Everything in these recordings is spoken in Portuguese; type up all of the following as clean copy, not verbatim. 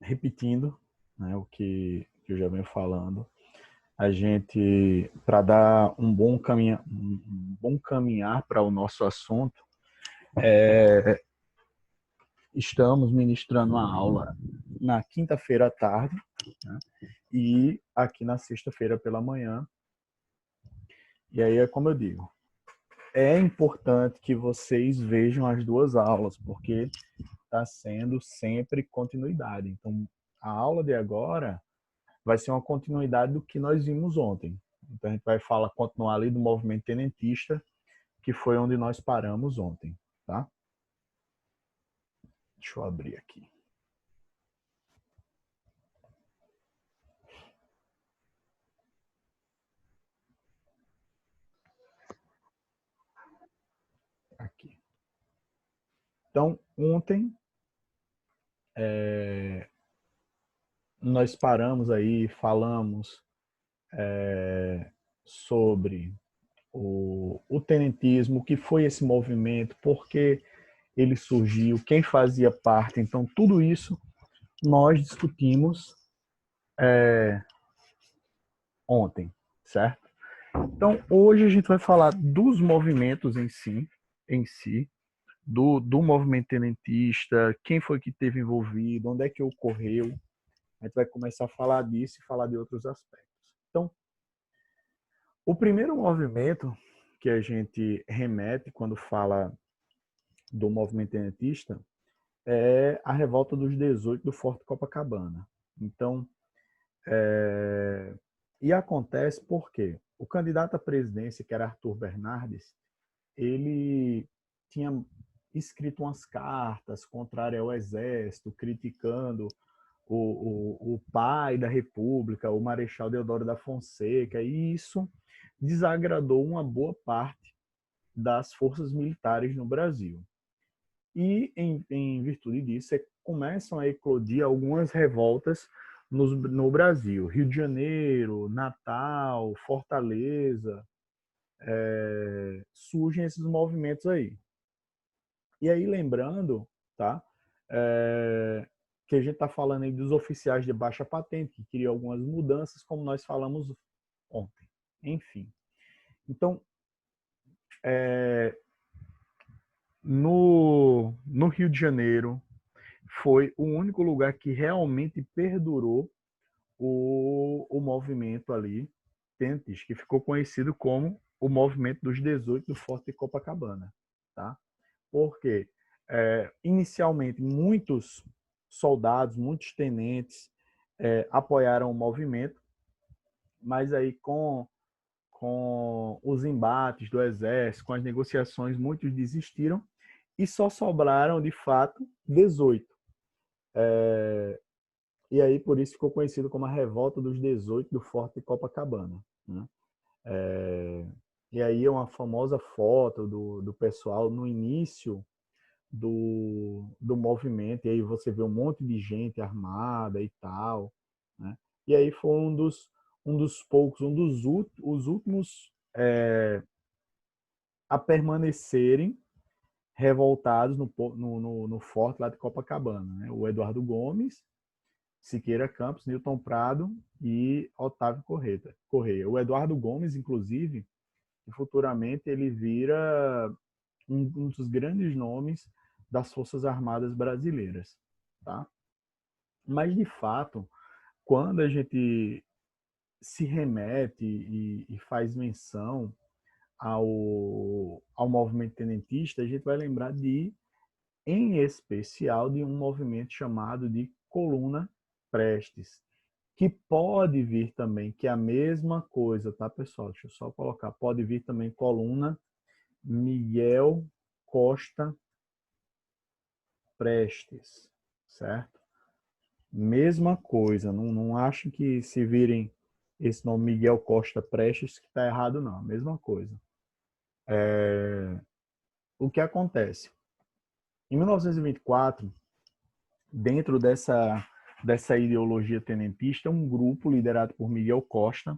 repetindo, né, o que eu já venho falando, a gente, para dar um bom caminhar para o nosso assunto, estamos ministrando uma aula na quinta-feira à tarde, né, e aqui na sexta-feira pela manhã. E aí é como eu digo, é importante que vocês vejam as duas aulas, porque está sendo sempre continuidade. Então, a aula de agora vai ser uma continuidade do que nós vimos ontem. Então, a gente vai continuar ali do movimento tenentista, que foi onde nós paramos ontem, tá? Deixa eu abrir aqui. Aqui. Então, ontem, nós paramos aí, falamos sobre o tenentismo, o que foi esse movimento, por que ele surgiu, quem fazia parte. Então, tudo isso nós discutimos ontem, certo? Então, hoje a gente vai falar dos movimentos em si, do movimento tenentista, quem foi que esteve envolvido, onde é que ocorreu. A gente vai começar a falar disso e falar de outros aspectos. Então, o primeiro movimento que a gente remete quando fala do movimento tenentista é a revolta dos 18 do Forte Copacabana. Então, e acontece porque o candidato à presidência, que era Arthur Bernardes, ele tinha escrito umas cartas contrárias ao exército, criticando o pai da República, o Marechal Deodoro da Fonseca, e isso desagradou uma boa parte das forças militares no Brasil. E, em virtude disso, começam a eclodir algumas revoltas no Brasil. Rio de Janeiro, Natal, Fortaleza, surgem esses movimentos aí. E aí, lembrando, tá? Que a gente está falando aí dos oficiais de baixa patente, que queriam algumas mudanças, como nós falamos ontem. Enfim. Então, no Rio de Janeiro, foi o único lugar que realmente perdurou o movimento ali, Tentes, que ficou conhecido como o movimento dos 18 do Forte de Copacabana. Tá? Porque, inicialmente, muitos soldados, muitos tenentes apoiaram o movimento, mas aí com os embates do exército, com as negociações, muitos desistiram e só sobraram, de fato, 18. E aí, por isso, ficou conhecido como a Revolta dos 18 do Forte de Copacabana. Né? E aí é uma famosa foto do pessoal no início do movimento, e aí você vê um monte de gente armada e tal. Né? E aí foi um dos poucos, os últimos a permanecerem revoltados no forte lá de Copacabana. Né? O Eduardo Gomes, Siqueira Campos, Newton Prado e Otávio Correia. O Eduardo Gomes, inclusive, futuramente ele vira um dos grandes nomes das Forças Armadas brasileiras. Tá? Mas, de fato, quando a gente se remete e faz menção ao movimento tenentista, a gente vai lembrar em especial, de um movimento chamado de Coluna Prestes, que pode vir também, que é a mesma coisa, tá, pessoal? Deixa eu só colocar, pode vir também Coluna Miguel Costa Prestes, certo? Mesma coisa, não achem que se virem esse nome Miguel Costa Prestes que está errado, não. Mesma coisa. O que acontece? Em 1924, dentro dessa ideologia tenentista, um grupo liderado por Miguel Costa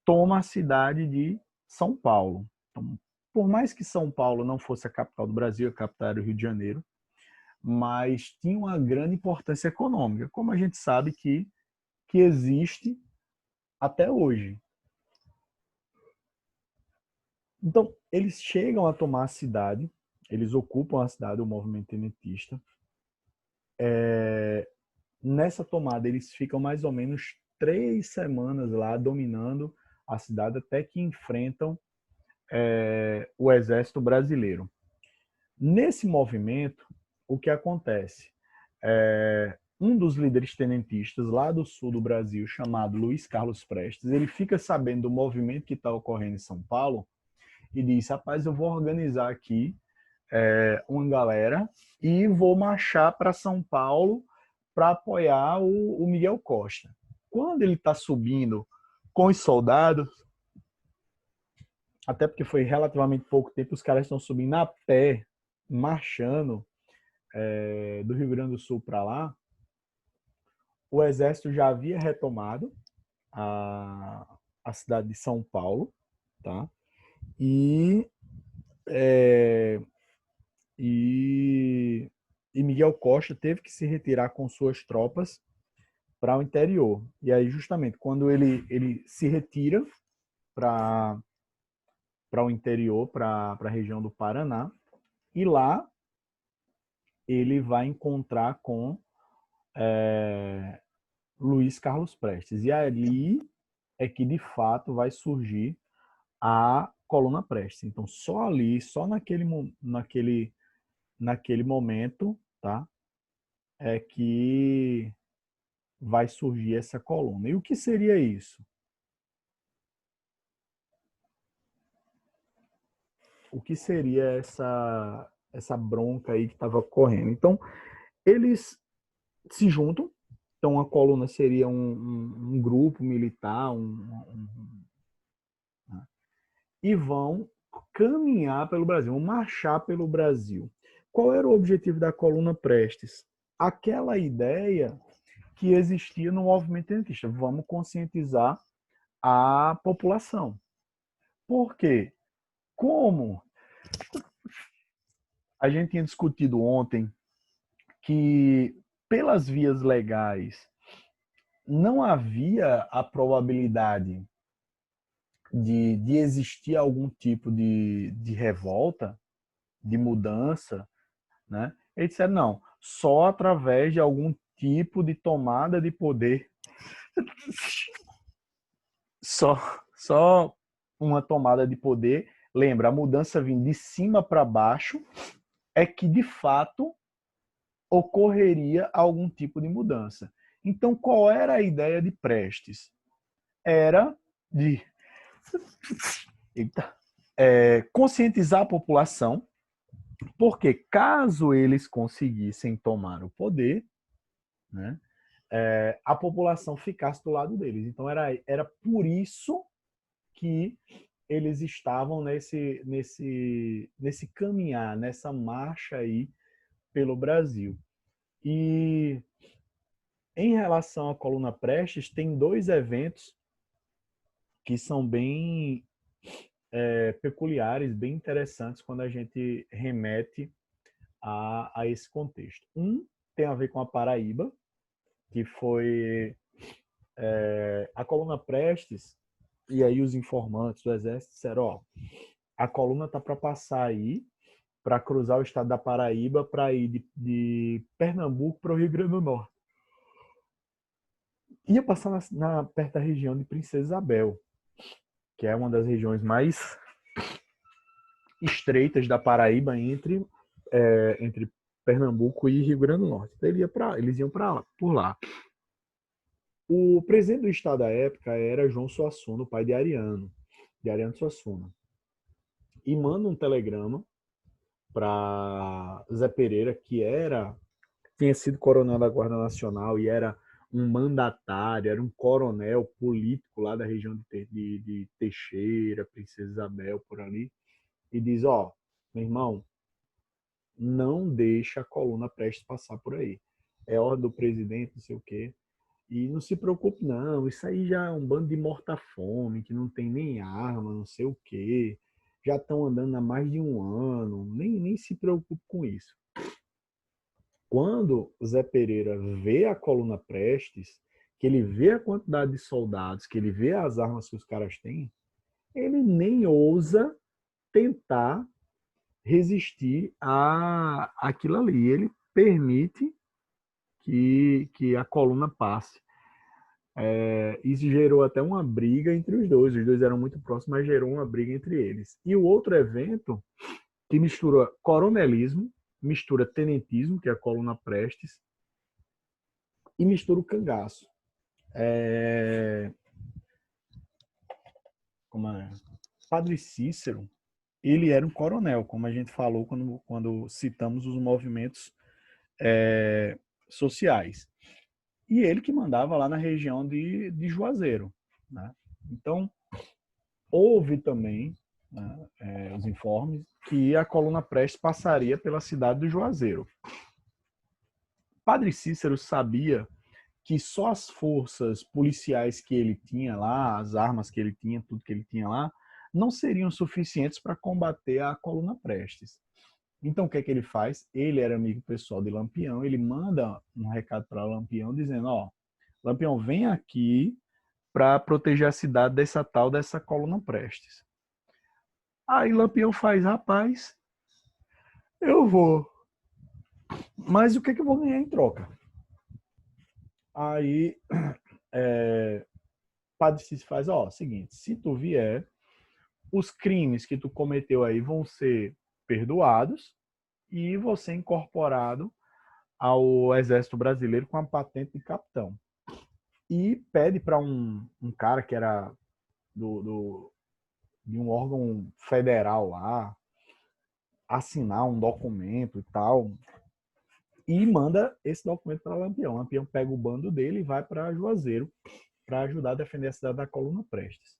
toma a cidade de São Paulo. Então, por mais que São Paulo não fosse a capital do Brasil, a capital era o Rio de Janeiro, mas tinha uma grande importância econômica, como a gente sabe que existe até hoje. Então, eles chegam a tomar a cidade, eles ocupam a cidade, o movimento tenentista. Nessa tomada, eles ficam mais ou menos 3 semanas lá dominando a cidade até que enfrentam o exército brasileiro. Nesse movimento, o que acontece? Um dos líderes tenentistas lá do sul do Brasil, chamado Luiz Carlos Prestes, ele fica sabendo do movimento que está ocorrendo em São Paulo e diz: rapaz, eu vou organizar aqui uma galera e vou marchar para São Paulo para apoiar o Miguel Costa. Quando ele está subindo com os soldados, até porque foi relativamente pouco tempo, os caras estão subindo a pé, marchando do Rio Grande do Sul para lá, o exército já havia retomado a cidade de São Paulo, tá? E, é, e, e Miguel Costa teve que se retirar com suas tropas para o interior. E aí, justamente, quando ele se retira para o interior, para a região do Paraná, e lá ele vai encontrar com Luiz Carlos Prestes. E ali é que, de fato, vai surgir a coluna Prestes. Então, só ali, só naquele momento, tá? É que vai surgir essa coluna. E o que seria isso? O que seria essa bronca aí que estava correndo? Então, eles se juntam. Então, a coluna seria um grupo militar, né? E vão caminhar pelo Brasil, vão marchar pelo Brasil. Qual era o objetivo da coluna Prestes? Aquela ideia que existia no movimento tenentista. Vamos conscientizar a população. Por quê? Como a gente tinha discutido ontem que pelas vias legais não havia a probabilidade de existir algum tipo de revolta, de mudança, né? Eles disseram, não, só através de algum tipo de tomada de poder, só, só uma tomada de poder. Lembra, a mudança vindo de cima para baixo é que, de fato, ocorreria algum tipo de mudança. Então, qual era a ideia de Prestes? Era de conscientizar a população, porque caso eles conseguissem tomar o poder, né, a população ficasse do lado deles. Então, era por isso que eles estavam nesse caminhar, nessa marcha aí pelo Brasil. E em relação à coluna Prestes, tem dois eventos que são bem peculiares, bem interessantes quando a gente remete a esse contexto. Um tem a ver com a Paraíba, que foi a coluna Prestes, e aí os informantes do Exército disseram, ó, a coluna tá para passar aí, para cruzar o estado da Paraíba, para ir de Pernambuco para o Rio Grande do Norte. Ia passar perto da região de Princesa Isabel, que é uma das regiões mais estreitas da Paraíba entre Pernambuco e Rio Grande do Norte. Então eles iam para por lá. O presidente do estado da época era João Suassuna, o pai de Ariano Suassuna. E manda um telegrama para Zé Pereira, que tinha sido coronel da Guarda Nacional e era um mandatário, era um coronel político lá da região de Teixeira, Princesa Isabel, por ali, e diz, ó, meu irmão, não deixa a coluna Prestes passar por aí. É ordem do presidente, não sei o quê. E não se preocupe, não. Isso aí já é um bando de morta-fome, que não tem nem arma, não sei o quê. Já estão andando há mais de um ano. Nem se preocupe com isso. Quando o Zé Pereira vê a coluna Prestes, que ele vê a quantidade de soldados, que ele vê as armas que os caras têm, ele nem ousa tentar resistir a aquilo ali. Ele permite que a coluna passe. Isso gerou até uma briga entre os dois eram muito próximos, mas gerou uma briga entre eles. E o outro evento, que mistura coronelismo, mistura tenentismo, que é a coluna Prestes, e mistura o cangaço. Como é? Padre Cícero, ele era um coronel, como a gente falou quando citamos os movimentos sociais. E ele que mandava lá na região de Juazeiro. Né? Então, houve também, né, os informes que a coluna Prestes passaria pela cidade do Juazeiro. Padre Cícero sabia que só as forças policiais que ele tinha lá, as armas que ele tinha, tudo que ele tinha lá, não seriam suficientes para combater a coluna Prestes. Então, o que é que ele faz? Ele era amigo pessoal de Lampião, ele manda um recado para Lampião dizendo, ó, Lampião, vem aqui para proteger a cidade dessa coluna Prestes. Aí Lampião faz, rapaz, eu vou. Mas o que é que eu vou ganhar em troca? Aí Padre Cícero faz, ó, seguinte, se tu vier, os crimes que tu cometeu aí vão ser perdoados e você incorporado ao Exército Brasileiro com a patente de capitão. E pede para um cara que era de um órgão federal lá assinar um documento e tal, e manda esse documento para Lampião. Lampião pega o bando dele e vai para Juazeiro para ajudar a defender a cidade da coluna Prestes.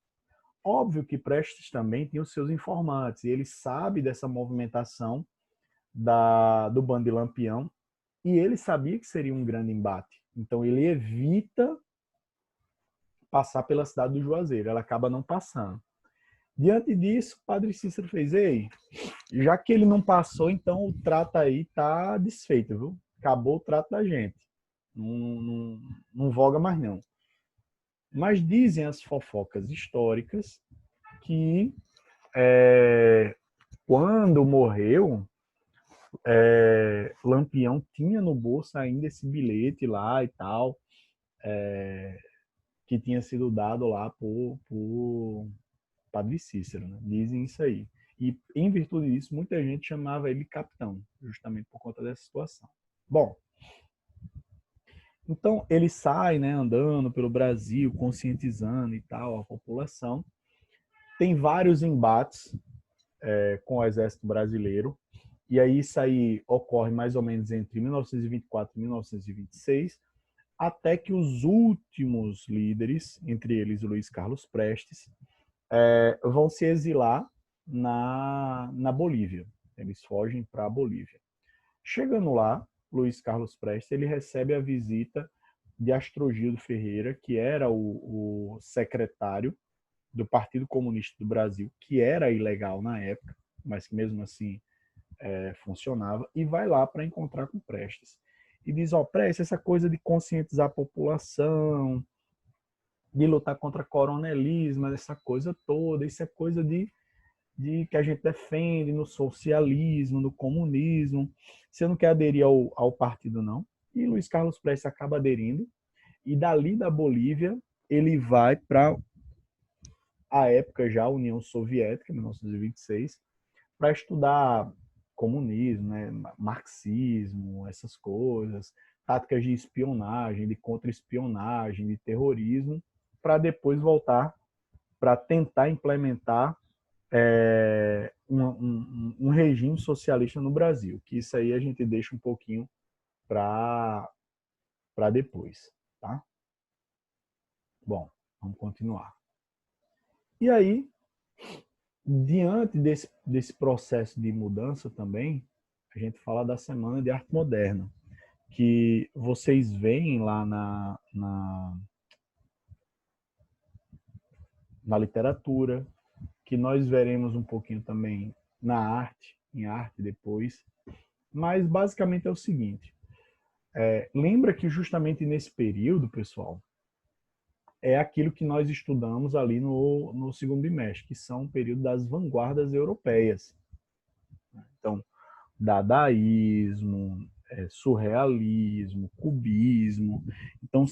Óbvio que Prestes também tem os seus informantes, e ele sabe dessa movimentação do bando de Lampião, e ele sabia que seria um grande embate. Então ele evita passar pela cidade do Juazeiro, ela acaba não passando. Diante disso, o Padre Cícero fez, ei, já que ele não passou, então o trato aí tá desfeito, viu? Acabou o trato da gente. Não voga mais não. Mas dizem as fofocas históricas que quando morreu, Lampião tinha no bolso ainda esse bilhete lá e tal, que tinha sido dado lá por Padre Cícero, né? Dizem isso aí. E em virtude disso, muita gente chamava ele capitão, justamente por conta dessa situação. Bom, então ele sai, né, andando pelo Brasil, conscientizando e tal a população. Tem vários embates com o Exército Brasileiro. E aí isso aí ocorre mais ou menos entre 1924 e 1926, até que os últimos líderes, entre eles o Luiz Carlos Prestes, vão se exilar na Bolívia. Eles fogem para a Bolívia. Chegando lá, Luiz Carlos Prestes ele recebe a visita de Astrogildo Ferreira, que era o secretário do Partido Comunista do Brasil, que era ilegal na época, mas que mesmo assim funcionava, e vai lá para encontrar com Prestes. E diz, ó, Prestes, essa coisa de conscientizar a população, de lutar contra coronelismo, essa coisa toda, isso é coisa de que a gente defende no socialismo, no comunismo. Você não quer aderir ao partido, não? E Luiz Carlos Prestes acaba aderindo, e dali da Bolívia ele vai para a época já, a União Soviética, 1926, para estudar comunismo, né, marxismo, essas coisas, táticas de espionagem, de contra-espionagem, de terrorismo, para depois voltar para tentar implementar um regime socialista no Brasil, que isso aí a gente deixa um pouquinho para depois, tá? Bom, vamos continuar. E aí, diante desse processo de mudança também, a gente fala da Semana de Arte Moderna, que vocês veem lá na literatura, que nós veremos um pouquinho também na arte, em arte depois, mas basicamente é o seguinte, Lembra que justamente nesse período, pessoal, é aquilo que nós estudamos ali no segundo bimestre, que são o período das vanguardas europeias. Então, dadaísmo, surrealismo, cubismo. Então,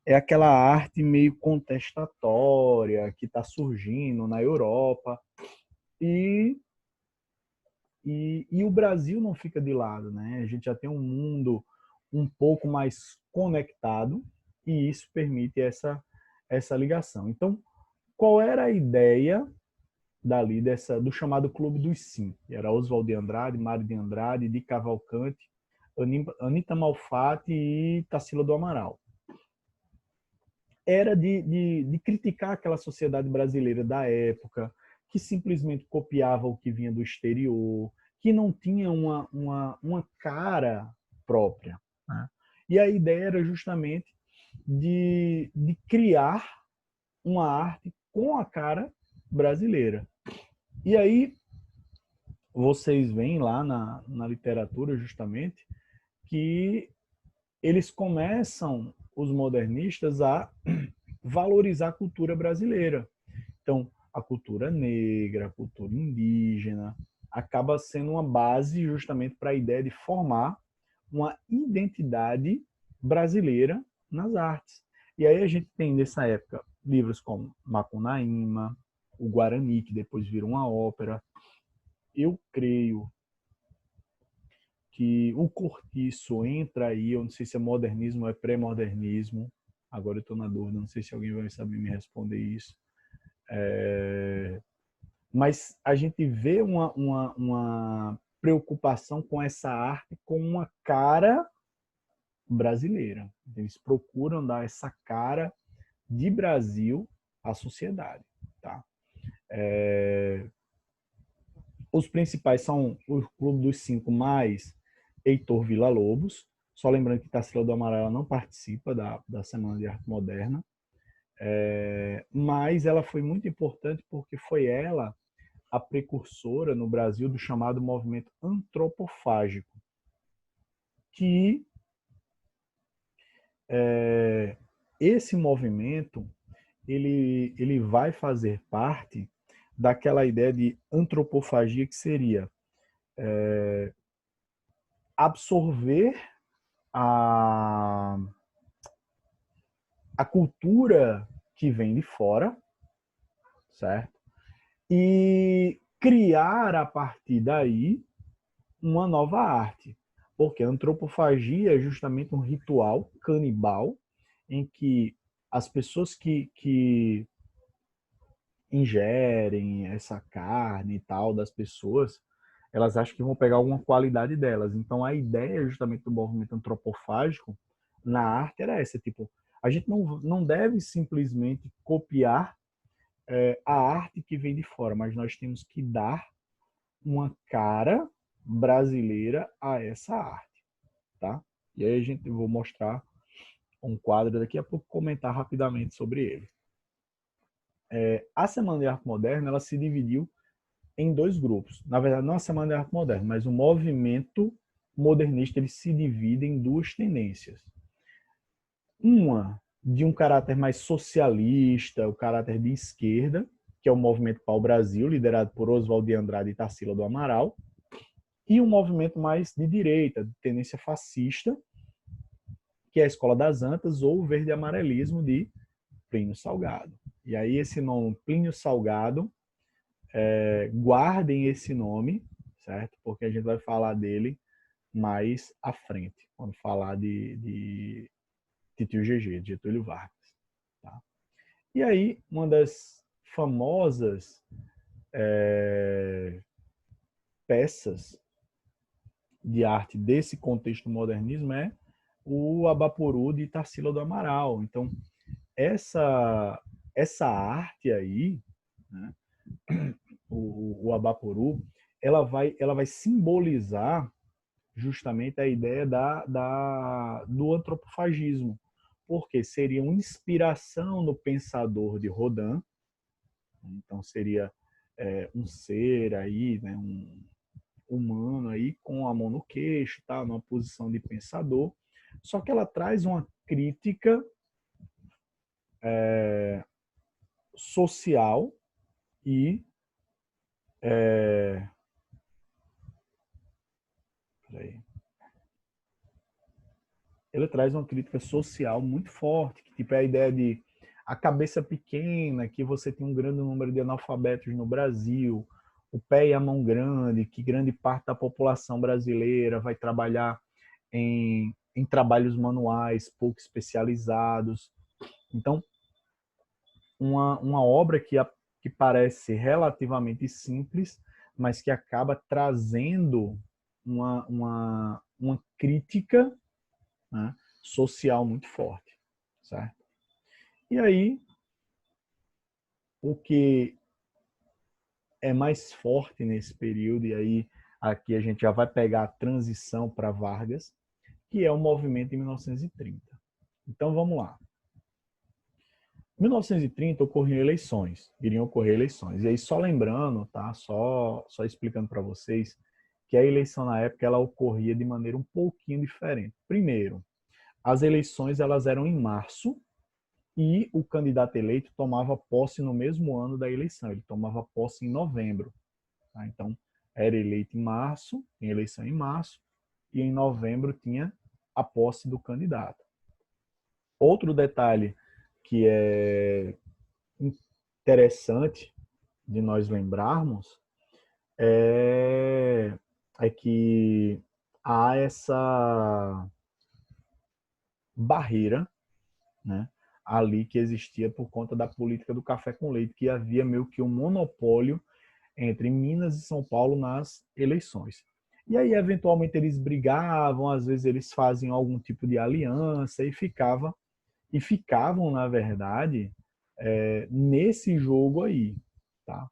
é aquela arte meio contestatória que está surgindo na Europa. E, e o Brasil não fica de lado, né? A gente já tem um mundo um pouco mais conectado e isso permite essa ligação. Então, qual era a ideia dali do chamado Clube dos Cinco? Era Oswald de Andrade, Mário de Andrade, de Cavalcante, Anita Malfatti e Tarsila do Amaral. Era de criticar aquela sociedade brasileira da época, que simplesmente copiava o que vinha do exterior, que não tinha uma cara própria, né? E a ideia era justamente de criar uma arte com a cara brasileira. E aí vocês veem lá na literatura justamente que eles começam, os modernistas, a valorizar a cultura brasileira. Então, a cultura negra, a cultura indígena, acaba sendo uma base justamente para a ideia de formar uma identidade brasileira nas artes. E aí a gente tem, nessa época, livros como Macunaíma, o Guarani, que depois virou uma ópera. Eu creio que o cortiço entra aí, eu não sei se é modernismo ou é pré-modernismo, agora eu estou na dúvida, não sei se alguém vai saber me responder isso. Mas a gente vê uma preocupação com essa arte com uma cara brasileira. Eles procuram dar essa cara de Brasil à sociedade. Tá? Os principais são o Clube dos Cinco mais Heitor Villa-Lobos. Só lembrando que Tarsila do Amaral não participa da Semana de Arte Moderna. Mas ela foi muito importante porque foi ela a precursora no Brasil do chamado movimento antropofágico, que esse movimento ele vai fazer parte daquela ideia de antropofagia que seria absorver a, a cultura que vem de fora, certo? E criar a partir daí uma nova arte. Porque a antropofagia é justamente um ritual canibal em que as pessoas que ingerem essa carne e tal das pessoas, elas acham que vão pegar alguma qualidade delas. Então a ideia justamente do movimento antropofágico na arte era essa, tipo, a gente não deve simplesmente copiar a arte que vem de fora, mas nós temos que dar uma cara brasileira a essa arte, tá? E aí eu vou mostrar um quadro daqui a pouco, comentar rapidamente sobre ele. A Semana de Arte Moderna, ela se dividiu em dois grupos. Na verdade, não a Semana de Arte Moderna, mas o movimento modernista ele se divide em duas tendências. Uma de um caráter mais socialista, o caráter de esquerda, que é o Movimento Pau Brasil, liderado por Oswald de Andrade e Tarsila do Amaral, e um movimento mais de direita, de tendência fascista, que é a Escola das Antas ou o Verde Amarelismo de Plínio Salgado. E aí esse nome, Plínio Salgado, guardem esse nome, certo? Porque a gente vai falar dele mais à frente, quando falar de Titio GG, de Getúlio Vargas. Tá? E aí, uma das famosas peças de arte desse contexto modernismo é o Abaporu de Tarsila do Amaral. Então, essa arte aí, né, o Abaporu, ela vai simbolizar justamente a ideia do antropofagismo, porque seria uma inspiração no pensador de Rodin, então seria um ser aí, né, um humano aí com a mão no queixo, tá, numa posição de pensador, Só que ela traz uma crítica social e peraí. Ele traz uma crítica social muito forte, que tipo é a ideia de a cabeça pequena, que você tem um grande número de analfabetos no Brasil, o pé e a mão grande, que grande parte da população brasileira vai trabalhar em trabalhos manuais pouco especializados. Então, uma obra que parece relativamente simples, mas que acaba trazendo uma crítica, né, social muito forte, certo? E aí, o que é mais forte nesse período, e aí aqui a gente já vai pegar a transição para Vargas, que é o movimento em 1930. Então vamos lá. Em 1930 ocorriam eleições, iriam ocorrer eleições. E aí só lembrando, tá? Só explicando para vocês que a eleição na época ela ocorria de maneira um pouquinho diferente. Primeiro, as eleições elas eram em março e o candidato eleito tomava posse no mesmo ano da eleição. Ele tomava posse em novembro. Tá? Então, era eleito em março, tinha eleição em março, e em novembro tinha a posse do candidato. Outro detalhe que é interessante de nós lembrarmos é que há essa barreira, né, ali que existia por conta da política do café com leite, que havia meio que um monopólio entre Minas e São Paulo nas eleições. E aí, eventualmente, eles brigavam, às vezes eles faziam algum tipo de aliança e ficavam, na verdade, nesse jogo aí, tá?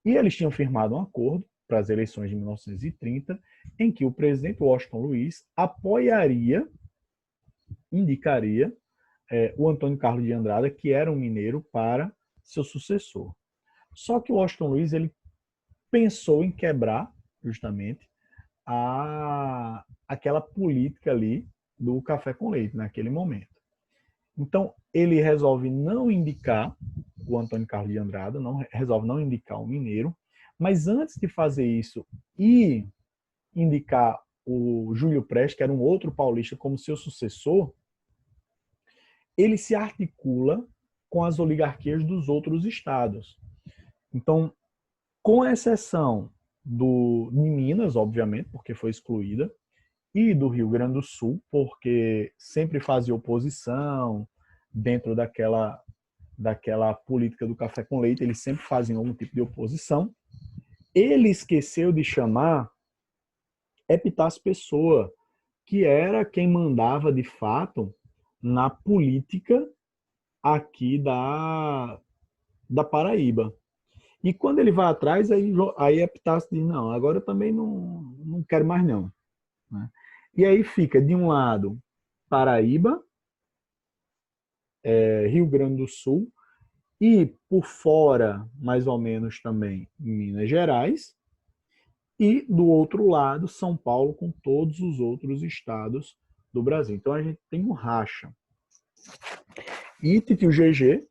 E eles tinham firmado um acordo para as eleições de 1930, em que o presidente Washington Luiz indicaria o Antônio Carlos de Andrada, que era um mineiro, para seu sucessor. Só que o Washington Luiz ele pensou em quebrar justamente aquela política ali do café com leite naquele momento. Então ele resolve não indicar o Antônio Carlos de Andrada, resolve não indicar o mineiro, mas antes de fazer isso e indicar o Júlio Prestes, que era um outro paulista, como seu sucessor, ele se articula com as oligarquias dos outros estados. Então, com exceção de Minas, obviamente, porque foi excluída, e do Rio Grande do Sul, porque sempre fazia oposição dentro daquela política do café com leite, eles sempre faziam algum tipo de oposição. Ele esqueceu de chamar Epitácio Pessoa, que era quem mandava de fato na política aqui da Paraíba. E quando ele vai atrás, aí Epitácio diz, não, agora eu também não quero mais não. Né? E aí fica, de um lado, Paraíba, Rio Grande do Sul, e por fora, mais ou menos também, Minas Gerais, e do outro lado, São Paulo, com todos os outros estados do Brasil. Então a gente tem um racha. E Titio GG,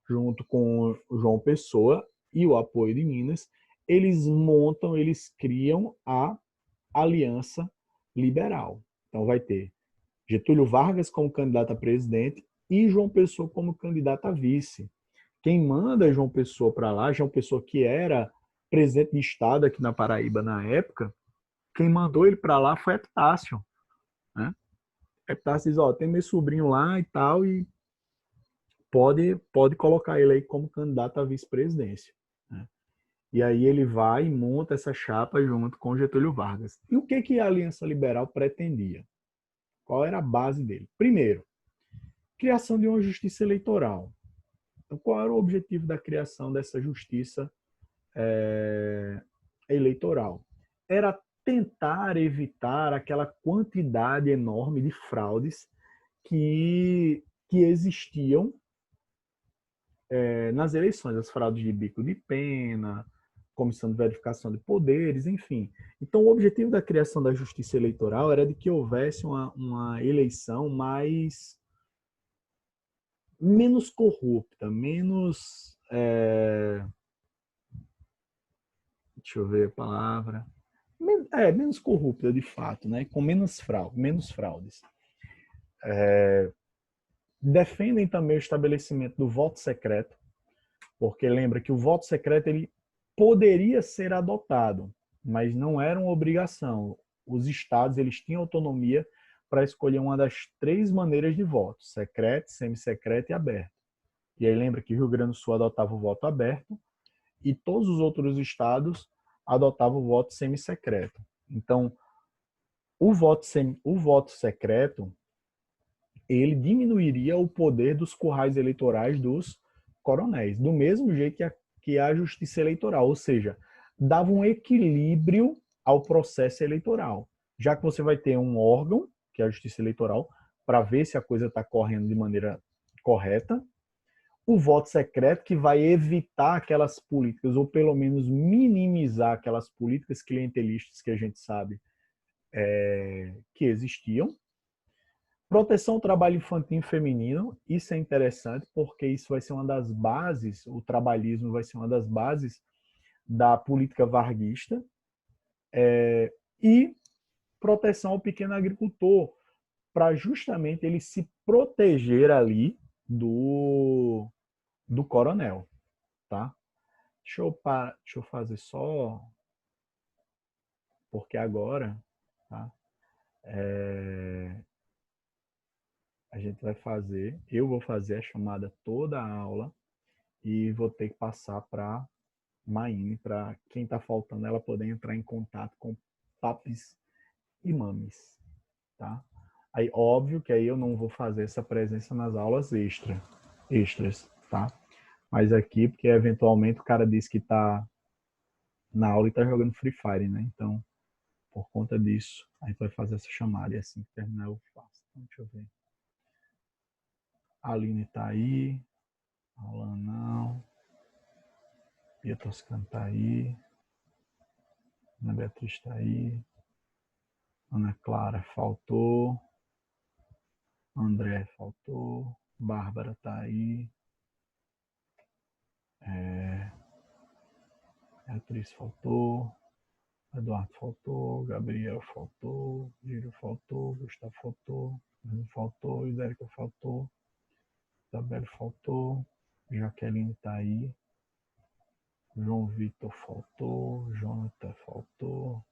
junto com o João Pessoa e o apoio de Minas, eles criam a Aliança Liberal. Então vai ter Getúlio Vargas como candidato a presidente e João Pessoa como candidato a vice. Quem manda João Pessoa para lá, João Pessoa que era presidente de estado aqui na Paraíba na época, quem mandou ele para lá foi Epitácio. Né? Epitácio diz, ó, tem meu sobrinho lá e tal, e pode colocar ele aí como candidato à vice-presidência. Né? E aí ele vai e monta essa chapa junto com Getúlio Vargas. E o que a Aliança Liberal pretendia? Qual era a base dele? Primeiro, criação de uma justiça eleitoral. Então, qual era o objetivo da criação dessa justiça eleitoral? Era tentar evitar aquela quantidade enorme de fraudes que existiam nas eleições, as fraudes de bico de pena, comissão de verificação de poderes, enfim. Então, o objetivo da criação da justiça eleitoral era de que houvesse uma eleição menos corrupta, menos... deixa eu ver a palavra... menos corrupta, de fato, né? Com menos fraudes. Defendem também o estabelecimento do voto secreto, porque lembra que o voto secreto ele poderia ser adotado, mas não era uma obrigação. Os estados eles tinham autonomia para escolher uma das 3 maneiras de voto: secreto, semissecreto e aberto. E aí lembra que o Rio Grande do Sul adotava o voto aberto e todos os outros estados adotavam o voto semissecreto. Então, o voto secreto ele diminuiria o poder dos currais eleitorais dos coronéis, do mesmo jeito que a justiça eleitoral, ou seja, dava um equilíbrio ao processo eleitoral. Já que você vai ter um órgão, que é a justiça eleitoral, para ver se a coisa está correndo de maneira correta, o voto secreto, que vai evitar aquelas políticas, ou pelo menos minimizar aquelas políticas clientelistas que a gente sabe que existiam. Proteção ao trabalho infantil e feminino, isso é interessante porque isso vai ser uma das bases, o trabalhismo vai ser uma das bases da política varguista, e proteção ao pequeno agricultor, para justamente ele se proteger ali do coronel, tá? Deixa eu fazer só, porque agora, tá? A gente vai fazer, eu vou fazer a chamada toda a aula e vou ter que passar para Maine, para quem está faltando ela poder entrar em contato com papis e mames, tá? Aí, óbvio que aí eu não vou fazer essa presença nas aulas extras, tá? Mas aqui, porque eventualmente o cara diz que tá na aula e tá jogando Free Fire, né? Então, por conta disso, a gente vai fazer essa chamada e assim que terminar eu faço. Então, deixa eu ver. A Aline tá aí. Alan não. Pia Toscano tá aí. Ana Beatriz tá aí. Ana Clara faltou. André faltou. Bárbara tá aí. Beatriz faltou. Eduardo faltou. Gabriel faltou. Gírio faltou. Gustavo faltou. Bruno faltou. Isérica faltou. Isabel faltou. Jaqueline tá aí. João Vitor faltou. Jonathan faltou.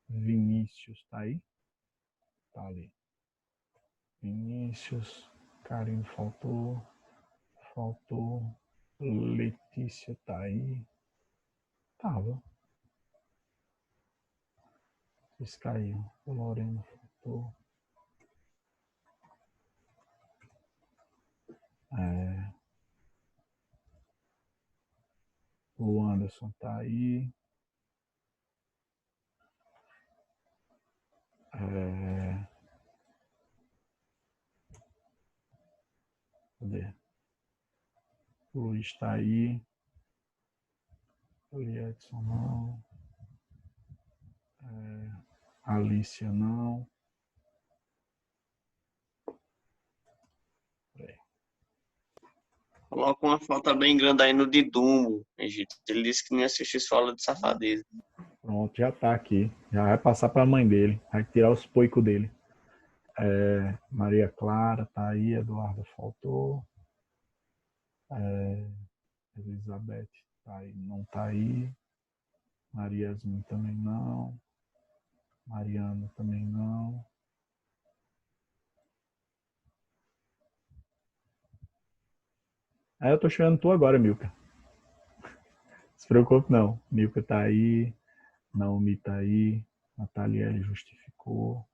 Vinícius tá aí? Tá ali. Vinícius. Karine faltou. Letícia tá aí. Tava. Eles caíram. Lorena faltou. O Anderson tá aí. Cadê? O Luiz tá aí. O Edson não. Alicia não. Coloca uma falta bem grande aí no de Dumbo, Egito. Ele disse que nem assistiu Escola de Safadeza. Pronto, já tá aqui. Já vai passar para a mãe dele. Vai tirar os poicos dele. Maria Clara tá aí. Eduardo faltou. Elizabeth tá aí. Não tá aí. Mariasmin também não. Mariana também não. Eu tô chegando tu agora, Milka. Se preocupe não. Milka tá aí. Naomi tá aí. Nataliele justificou.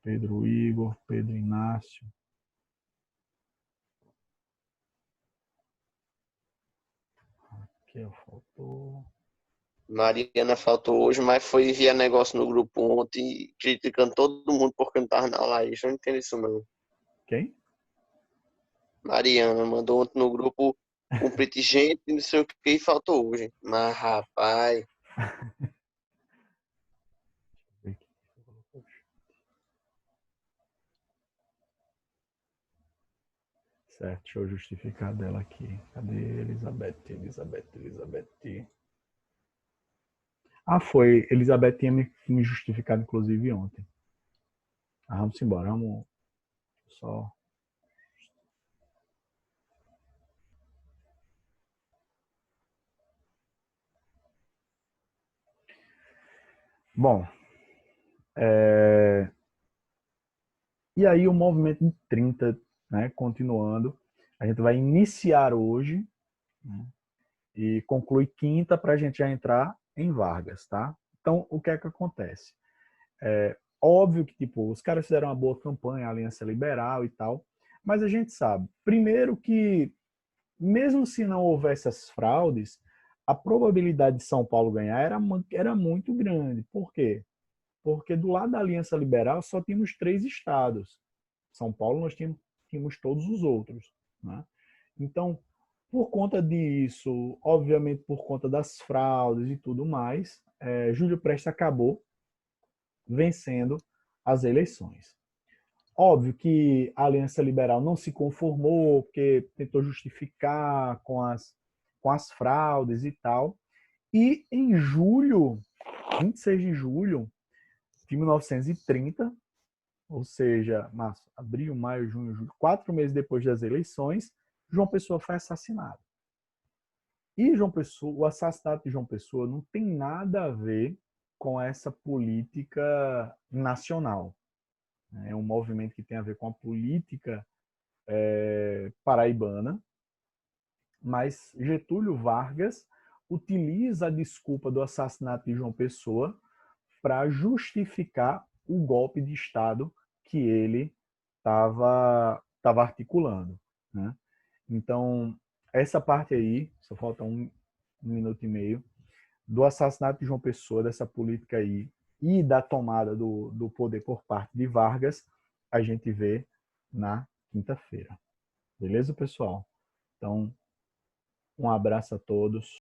Pedro Igor. Pedro Inácio. Raquel faltou. Mariana faltou hoje, mas foi enviar negócio no grupo ontem, criticando todo mundo porque não tava na aula aí. Eu não entendo isso não. Quem? Mariana mandou ontem no grupo cumprir de gente, não sei o que, e faltou hoje. Mas, rapaz, Certo, deixa eu justificar dela aqui. Cadê Elizabeth? Elizabeth. Ah, foi. Elizabeth tinha me justificado, inclusive, ontem. Ah, vamos embora. Vamos só. Bom, e aí o movimento de 30, né, continuando. A gente vai iniciar hoje, né, e conclui quinta para a gente já entrar em Vargas, tá? Então, o que é que acontece? Óbvio que, tipo, os caras fizeram uma boa campanha, a Aliança Liberal e tal, mas a gente sabe, primeiro que, mesmo se não houvesse as fraudes, a probabilidade de São Paulo ganhar era muito grande. Por quê? Porque do lado da Aliança Liberal só tínhamos 3 estados. São Paulo nós tínhamos todos os outros, né? Então, por conta disso, obviamente por conta das fraudes e tudo mais, Júlio Prestes acabou vencendo as eleições. Óbvio que a Aliança Liberal não se conformou, porque tentou justificar com as fraudes e tal. E em julho, 26 de julho de 1930, ou seja, março, abril, maio, junho, julho, 4 meses depois das eleições, João Pessoa foi assassinado. E João Pessoa, o assassinato de João Pessoa não tem nada a ver com essa política nacional. É um movimento que tem a ver com a política paraibana, mas Getúlio Vargas utiliza a desculpa do assassinato de João Pessoa para justificar o golpe de Estado que ele estava articulando, né? Então, essa parte aí, só falta um minuto e meio, do assassinato de João Pessoa, dessa política aí, e da tomada do poder por parte de Vargas, a gente vê na quinta-feira. Beleza, pessoal? Então, um abraço a todos.